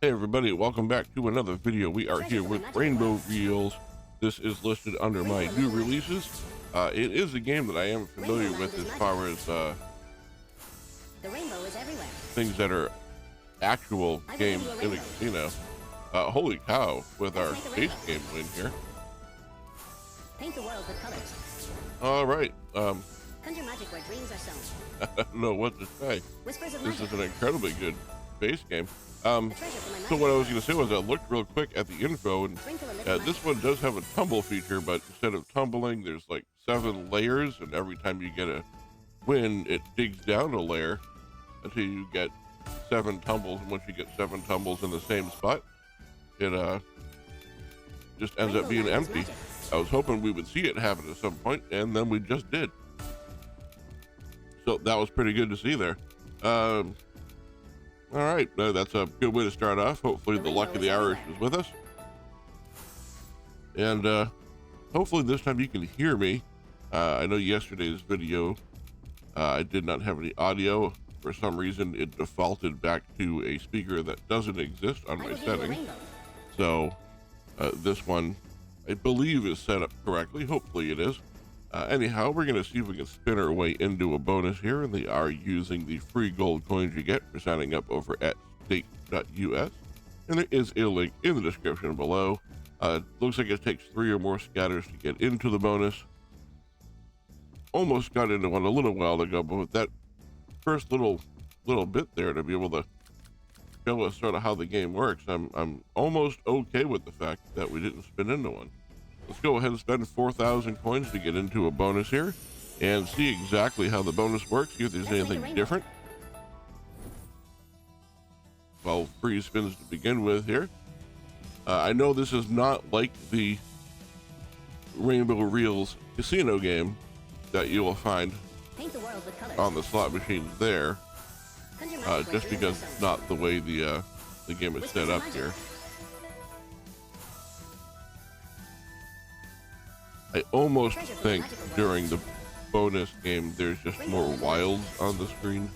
Hey everybody, welcome back to another video. We are here with Rainbow Reels. This is listed under my new releases. It is a game that I am familiar with as far as The rainbow is everywhere. things that are actual games in a casino. Holy cow, with our base game win here. Paint the world with colors. All right, Conjure magic where dreams are sown. I don't know what to say. Whispers of This magic. is an incredibly good base game. A treasure for my So magic. what I was going to say was I looked real quick at the info, and Sprinkle a little this one does have a tumble feature, but instead of tumbling, there's like 7 layers, and every time you get a win, it digs down a layer until you get 7 tumbles. And once you get 7 tumbles in the same spot, it just ends up being Rainbow land is empty. magic. I was hoping we would see it happen at some point, and then we just did. So that was pretty good to see there. All right, that's a good way to start off. Hopefully the luck of the Irish is with us. And hopefully this time you can hear me. I know yesterday's video, I did not have any audio. For some reason, it defaulted back to a speaker that doesn't exist on I my will give you a settings. rainbow. So this one, I believe, is set up correctly. Hopefully it is. Anyhow, we're going to see if we can spin our way into a bonus here, and they are using the free gold coins you get for signing up over at stake.us. And there is a link in the description below. Looks like it takes 3 or more scatters to get into the bonus. Almost got into one a little while ago, but with that first little bit there to be able to show us sort of how the game works, I'm almost okay with the fact that we didn't spin into one. Let's go ahead and spend 4,000 coins to get into a bonus here and see exactly how the bonus works, see if there's anything different. 12 free spins to begin with here. I know this is not like the Rainbow Reels casino game that you will find Paint the world with colors. on the slot machines there, Conjure magic where just dreams because are it's sown. not the way the game is set up here. I almost think during the bonus game there's just more wilds on the screen,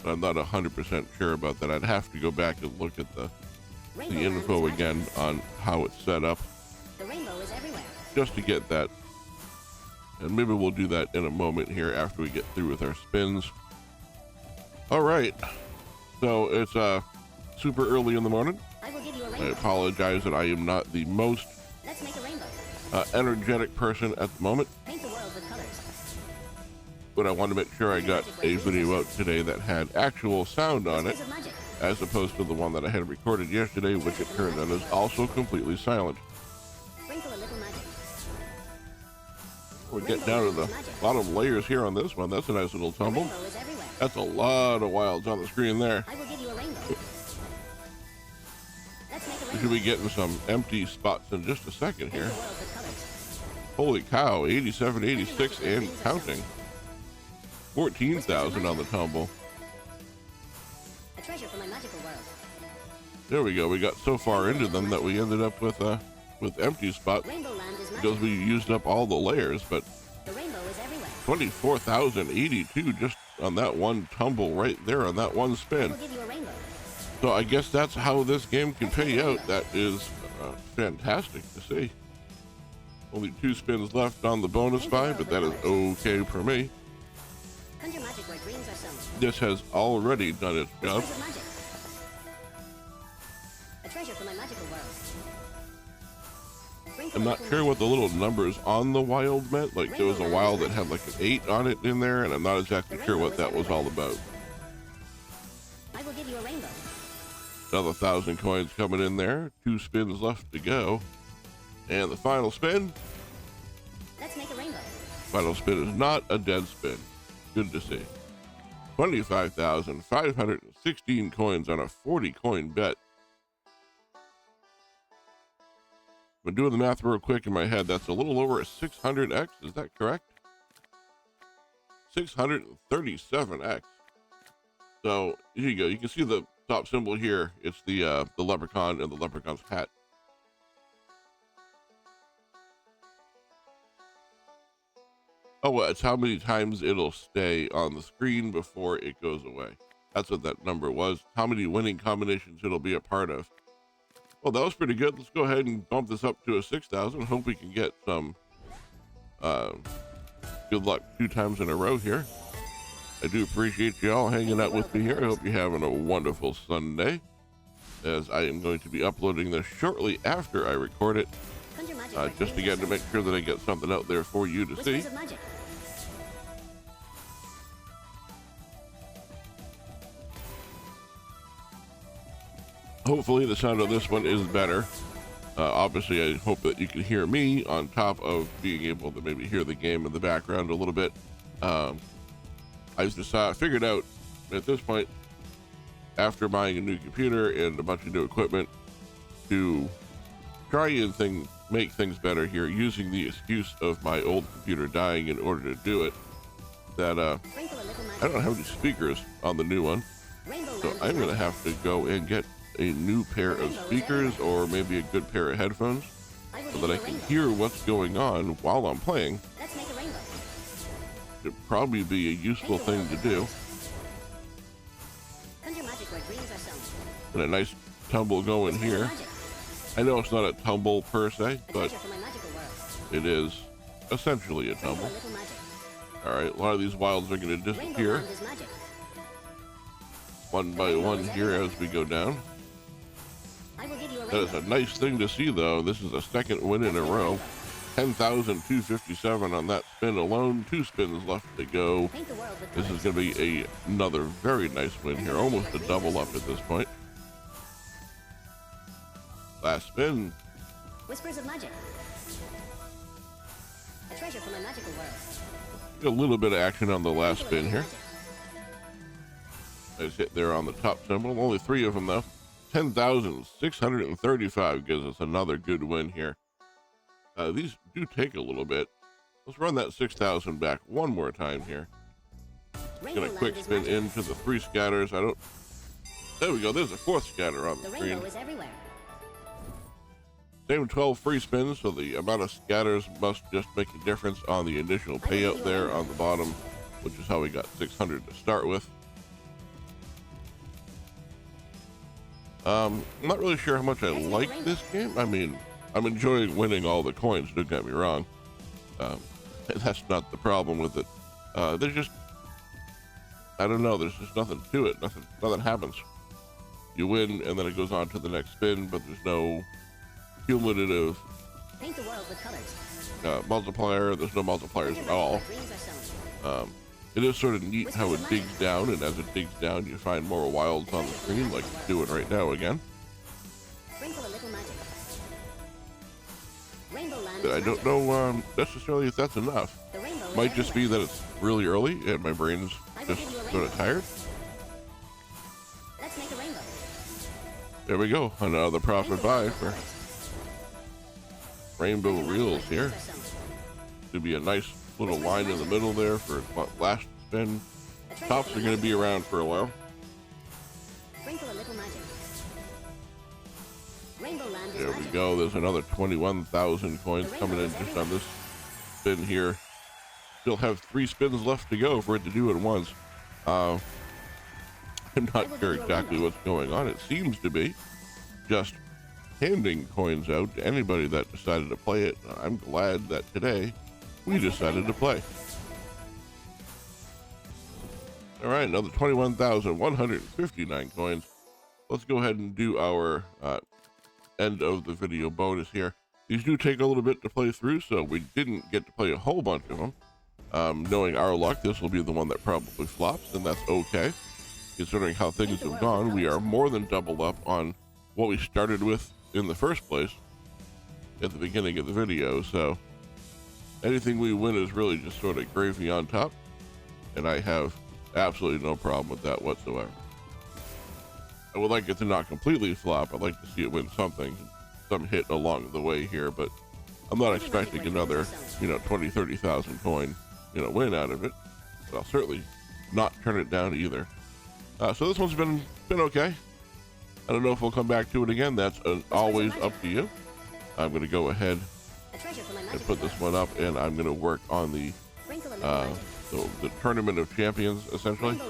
but I'm not 100% sure about that. I'd have to go back and look at the Rainbow land info is again magic. on how it's set up, The rainbow is everywhere. just to get that. And maybe we'll do that in a moment here after we get through with our spins. All right, so it's super early in the morning. I will give you a I rainbow. apologize that I am not the most Let's make a rainbow. energetic person at the moment, Paint the world with colors. but I want to make sure I got a video out today that had actual sound on it, Whispers of magic. as opposed to the one that I had recorded yesterday, which it turned out is also completely silent. Sprinkle a little magic. We'll get down to the bottom layers here on this one. That's a nice little The tumble. rainbow is everywhere. That's a lot of wilds on the screen there. I will give you a rainbow. Let's make a We rainbow. should be getting some empty spots in just a second Paint here. the world with colors. Holy cow, 87, 86 and counting. 14,000 on the tumble. A treasure for my magical world. There we go. We got so far into them that we ended up with empty spots Rainbow land is because magic. we used up all the layers, but The rainbow is everywhere. 24,082 just on that one tumble right there on that one I spin. will give you a rainbow. So I guess that's how this game can pay out. That is fantastic to see. Only 2 spins left on the bonus five, but that is okay for me. Conjure magic where dreams are sown. This has already done its job. Whispers of magic. A treasure for my magical world. Sprinkle I'm a not little sure magic. what the little numbers on the wild meant. Like there was a wild that had like an 8 on it in there, and I'm not exactly sure what that was all about. I will give you a rainbow. Another 1,000 coins coming in there. 2 spins left to go. And the final spin. Let's make a rainbow. Final spin is not a dead spin. Good to see. 25,516 coins on a 40 coin bet. I'm doing the math real quick in my head. That's a little over a 600x. Is that correct? 637x. So here you go. You can see the top symbol here. It's the leprechaun and the leprechaun's hat. Oh, well, it's how many times it'll stay on the screen before it goes away. That's what that number was. How many winning combinations it'll be a part of. Well, that was pretty good. Let's go ahead and bump this up to a 6,000. Hope we can get some good luck 2 times in a row here. I do appreciate you all hanging out with me here. I hope you're having a wonderful Sunday, as I am going to be uploading this shortly after I record it, just again to make sure that I get something out there for you to see. Hopefully the sound of this one is better. Obviously, I hope that you can hear me on top of being able to maybe hear the game in the background a little bit. I just figured out at this point, after buying a new computer and a bunch of new equipment, to try and make things better here, using the excuse of my old computer dying in order to do it, that I don't have any speakers on the new one, so I'm going to have to go and get a new pair of speakers or maybe a good pair of headphones so that I can hear what's going on while I'm playing. It'd probably be a useful thing to do. And a nice tumble going here. I know it's not a tumble per se, but it is essentially a tumble. Alright, a lot of these wilds are going to disappear one by one here as we go down. That is a nice thing to see, though. This is a second win in a row. 10,257 on that spin alone. 2 spins left to go. This is going to be another very nice win here. Almost a double up at this point. Last spin. Whispers of magic. A treasure from my magical world. A little bit of action on the last spin here. Nice hit there on the top symbol. Only 3 of them, though. 10,635 gives us another good win here. These do take a little bit. Let's run that 6,000 back one more time here. Get a quick spin into the 3 scatters. There we go. There's a 4th scatter on the screen. Rainbow is everywhere. Same 12 free spins, so the amount of scatters must just make a difference on the initial payout there on the bottom, which is how we got 600 to start with. I'm not really sure how much I like this game. I mean, I'm enjoying winning all the coins, don't get me wrong. That's not the problem with it. There's just, I don't know, there's just nothing to it. Nothing happens. You win, and then it goes on to the next spin, but there's no cumulative Paint the world with colors. multiplier. There's no multipliers at all. It is sort of neat how it digs down, and as it digs down, you find more wilds on the screen, like it's doing right now again. I don't know necessarily if that's enough. Might just be that it's really early and my brain's just sort of tired. Let's make a rainbow. There we go. Another profit buy for Rainbow Reels here. Could be a nice little line in the middle there for last spin. Tops are going to be around for a while. Sprinkle a little magic. Rainbow land is There we magic. go. There's another 21,000 coins coming in just on this spin here. Still have 3 spins left to go for it to do it once. I'm not sure exactly what's going on. It seems to be just handing coins out to anybody that decided to play it. I'm glad that today we decided to play. All right, another 21,159 coins. Let's go ahead and do our end of the video bonus here. These do take a little bit to play through, so we didn't get to play a whole bunch of them. Knowing our luck, this will be the one that probably flops, and that's okay. Considering how things have gone, we are more than doubled up on what we started with in the first place at the beginning of the video, so anything we win is really just sort of gravy on top, and I have absolutely no problem with that whatsoever. I would like it to not completely flop. I'd like to see it win something, some hit along the way here, but I'm not expecting another, 20, 30,000 coin, win out of it, but I'll certainly not turn it down either. So this one's been okay. I don't know if we'll come back to it again. That's always up to you. I'm going to go ahead and put this one up, and I'm going to work on the Tournament of Champions, essentially.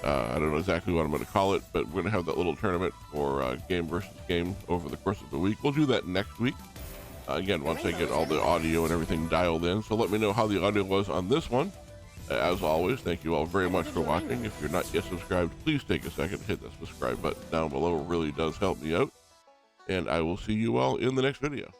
I don't know exactly what I'm going to call it, but we're going to have that little tournament for game versus game over the course of the week. We'll do that next week. Again, once I get all the audio and everything dialed in. So let me know how the audio was on this one. As always, thank you all very much for watching. If you're not yet subscribed, please take a second to hit that subscribe button down below. It really does help me out. And I will see you all in the next video.